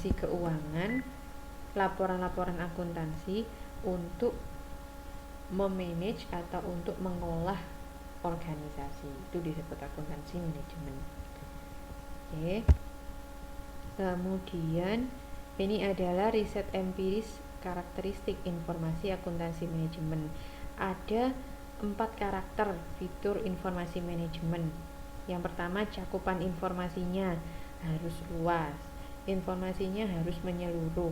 akuntansi keuangan, laporan-laporan akuntansi untuk memanage atau untuk mengolah organisasi. Itu disebut akuntansi manajemen. Oke. Kemudian ini adalah riset empiris karakteristik informasi akuntansi manajemen. Ada 4 karakter fitur informasi manajemen. Yang pertama, cakupan informasinya harus luas. Informasinya harus menyeluruh.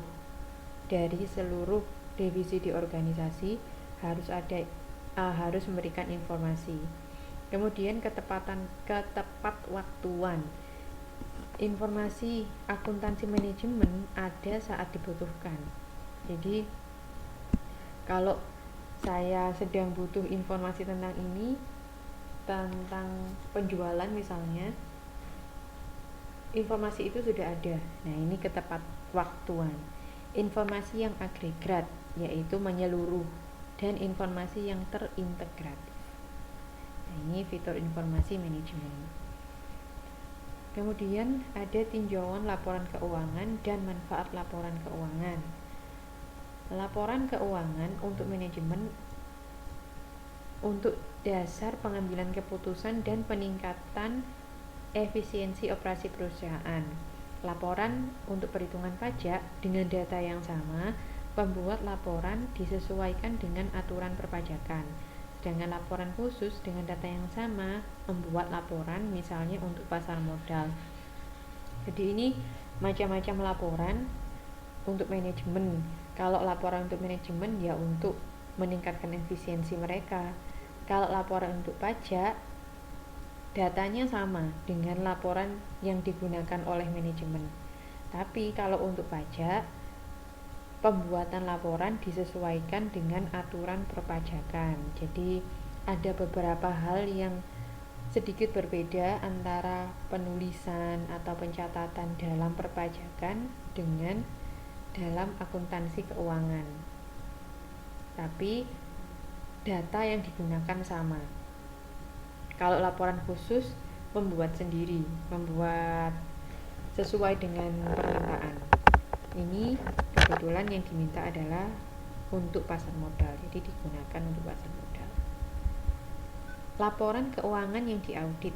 Dari seluruh divisi di organisasi harus memberikan informasi. Kemudian ketepat waktuan. Informasi akuntansi manajemen ada saat dibutuhkan. Jadi kalau saya sedang butuh informasi tentang ini, tentang penjualan misalnya, informasi itu sudah ada. Nah, ini ketepat waktuan. Informasi yang agregat, yaitu menyeluruh, dan informasi yang terintegratif. Nah, ini fitur informasi manajemen. Kemudian ada tinjauan laporan keuangan dan manfaat laporan keuangan. Laporan keuangan untuk manajemen untuk dasar pengambilan keputusan dan peningkatan efisiensi operasi perusahaan. Laporan untuk perhitungan pajak dengan data yang sama, pembuat laporan disesuaikan dengan aturan perpajakan. Sedangkan laporan khusus dengan data yang sama, membuat laporan misalnya untuk pasar modal. Jadi ini macam-macam laporan untuk manajemen. Kalau laporan untuk manajemen ya untuk meningkatkan efisiensi mereka. Kalau laporan untuk pajak, datanya sama dengan laporan yang digunakan oleh manajemen. Tapi kalau untuk pajak, pembuatan laporan disesuaikan dengan aturan perpajakan. Jadi ada beberapa hal yang sedikit berbeda antara penulisan atau pencatatan dalam perpajakan dengan dalam akuntansi keuangan. Tapi data yang digunakan sama. Kalau laporan khusus membuat sendiri, membuat sesuai dengan permintaan. Ini kebetulan yang diminta adalah untuk pasar modal, jadi digunakan untuk pasar modal. Laporan keuangan yang diaudit.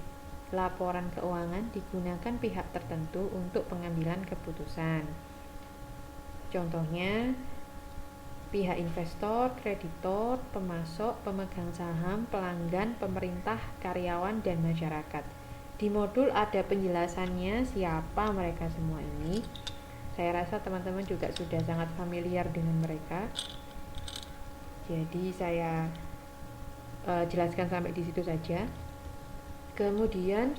Laporan keuangan digunakan pihak tertentu untuk pengambilan keputusan. Contohnya, pihak investor, kreditor, pemasok, pemegang saham, pelanggan, pemerintah, karyawan, dan masyarakat. Di modul ada penjelasannya siapa mereka semua ini. Saya rasa teman-teman juga sudah sangat familiar dengan mereka. Jadi saya jelaskan sampai di situ saja. Kemudian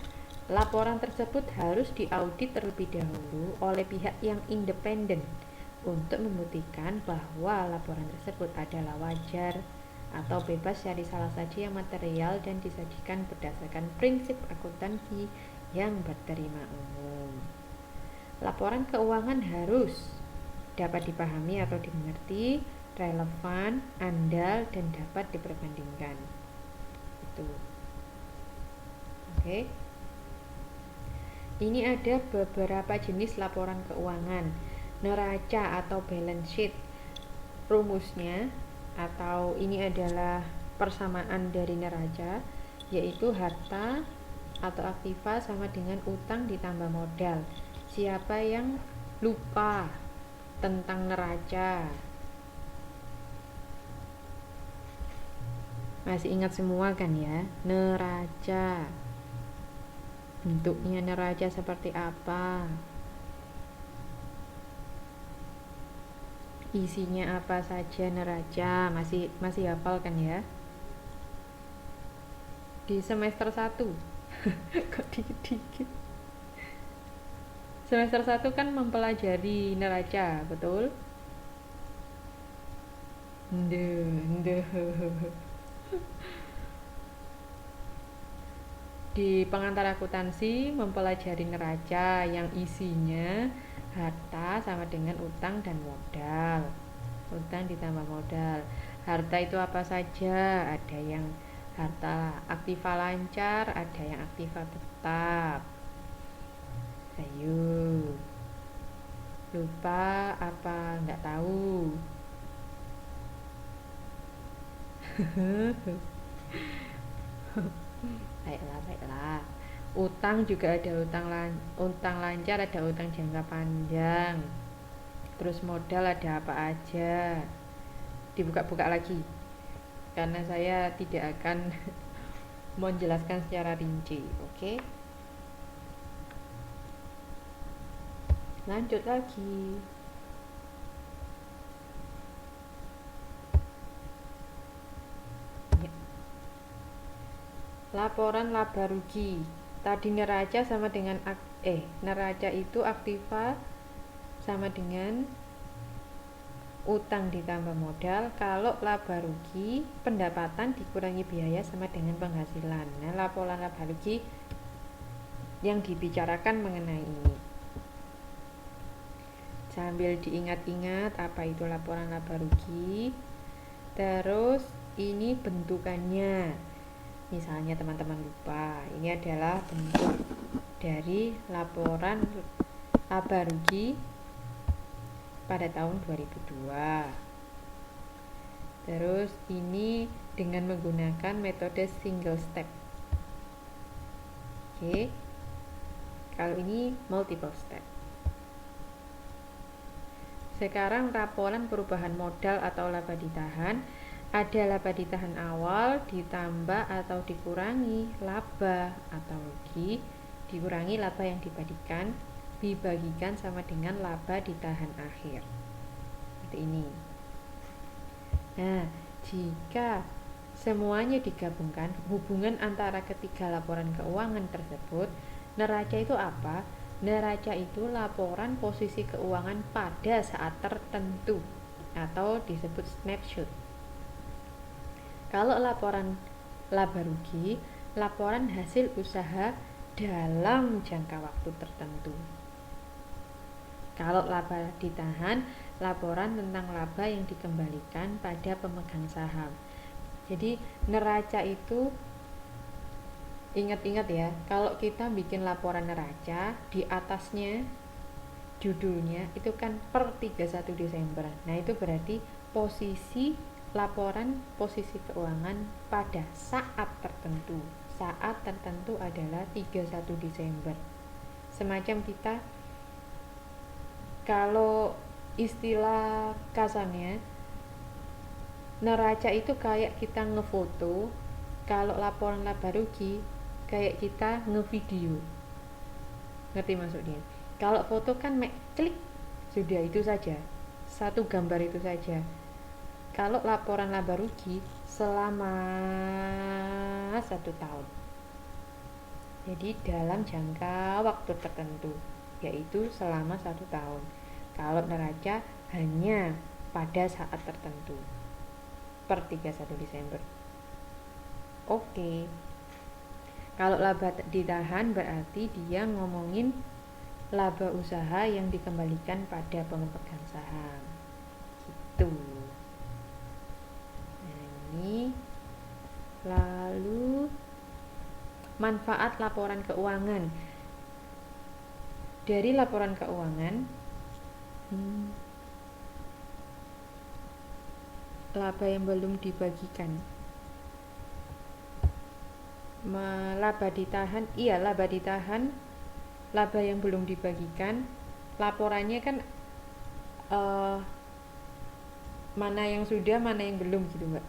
laporan tersebut harus diaudit terlebih dahulu oleh pihak yang independen untuk membuktikan bahwa laporan tersebut adalah wajar atau bebas dari salah satu yang material dan disajikan berdasarkan prinsip akuntansi yang berterima umum. Laporan keuangan harus dapat dipahami atau dimengerti, relevan, andal, dan dapat diperbandingkan. Itu. Oke. Ini ada beberapa jenis laporan keuangan. Neraca atau balance sheet, rumusnya atau ini adalah persamaan dari neraca, yaitu harta atau aktiva sama dengan utang ditambah modal. Siapa yang lupa tentang neraca? Masih ingat semua kan ya? Neraca, bentuknya neraca seperti apa, isinya apa saja neraca, masih hafal kan ya? Di semester 1 kok dikit-dikit. Semester 1 kan mempelajari neraca, betul? Di pengantar akuntansi mempelajari neraca yang isinya harta sama dengan utang dan modal. Utang ditambah modal. Harta itu apa saja? Ada yang harta aktiva lancar, ada yang aktiva tetap. Ayo. Lupa apa nggak tahu? Baiklah, baiklah. Utang juga ada utang lancar, ada utang jangka panjang. Terus modal ada apa aja? Dibuka-buka lagi. Karena saya tidak akan menjelaskan secara rinci, oke? Lanjut lagi. Ya. Laporan laba rugi. Tadi neraca sama dengan neraca itu aktiva sama dengan utang ditambah modal. Kalau laba rugi, pendapatan dikurangi biaya sama dengan penghasilan. Nah, laporan laba rugi yang dibicarakan mengenai ini. Sambil diingat-ingat apa itu laporan laba rugi. Terus ini bentukannya. Misalnya teman-teman lupa, ini adalah bentuk dari laporan laba rugi pada tahun 2002. Terus ini dengan menggunakan metode single step. Oke. Kalau ini multiple step. Sekarang laporan perubahan modal atau laba ditahan. Ada laba ditahan awal ditambah atau dikurangi laba atau rugi dikurangi laba yang dibagikan sama dengan laba ditahan akhir. Seperti ini. Nah, jika semuanya digabungkan, hubungan antara ketiga laporan keuangan tersebut, neraca itu apa? Neraca itu laporan posisi keuangan pada saat tertentu atau disebut snapshot. Kalau laporan laba rugi, laporan hasil usaha dalam jangka waktu tertentu. Kalau laba ditahan, laporan tentang laba yang dikembalikan pada pemegang saham. Jadi neraca itu ingat-ingat ya, kalau kita bikin laporan neraca, di atasnya judulnya itu kan per 31 Desember. Nah, itu berarti laporan posisi keuangan pada saat tertentu. Saat tertentu adalah 31 Desember. Semacam kita, kalau istilah kasarnya, neraca itu kayak kita ngefoto. Kalau laporan laba rugi kayak kita ngevideo. Ngerti maksudnya? Kalau foto kan klik, sudah itu saja, satu gambar itu saja. Kalau laporan laba rugi selama 1 tahun, jadi dalam jangka waktu tertentu, yaitu selama 1 tahun. Kalau neraca hanya pada saat tertentu, per 31 Desember. Oke. Kalau laba ditahan berarti dia ngomongin laba usaha yang dikembalikan pada pemegang saham. Gitu. Ini lalu manfaat laporan keuangan. Dari laporan keuangan, laba yang belum dibagikan, laba ditahan, laba yang belum dibagikan, laporannya kan mana yang sudah, mana yang belum gitu, Mbak.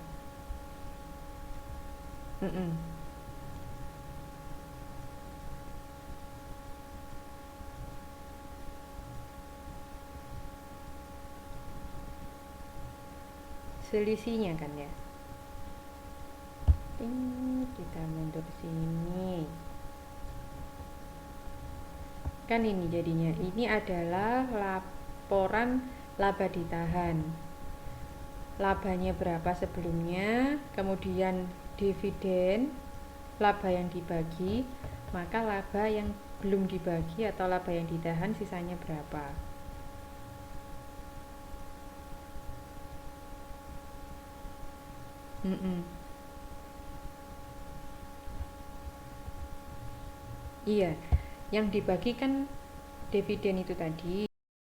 Selisihnya kan ya. Kita mundur sini. Kan ini jadinya, ini adalah laporan laba ditahan. Labanya berapa sebelumnya, kemudian dividen, laba yang dibagi, maka laba yang belum dibagi atau laba yang ditahan sisanya berapa. Iya, yang dibagi kan dividen itu tadi.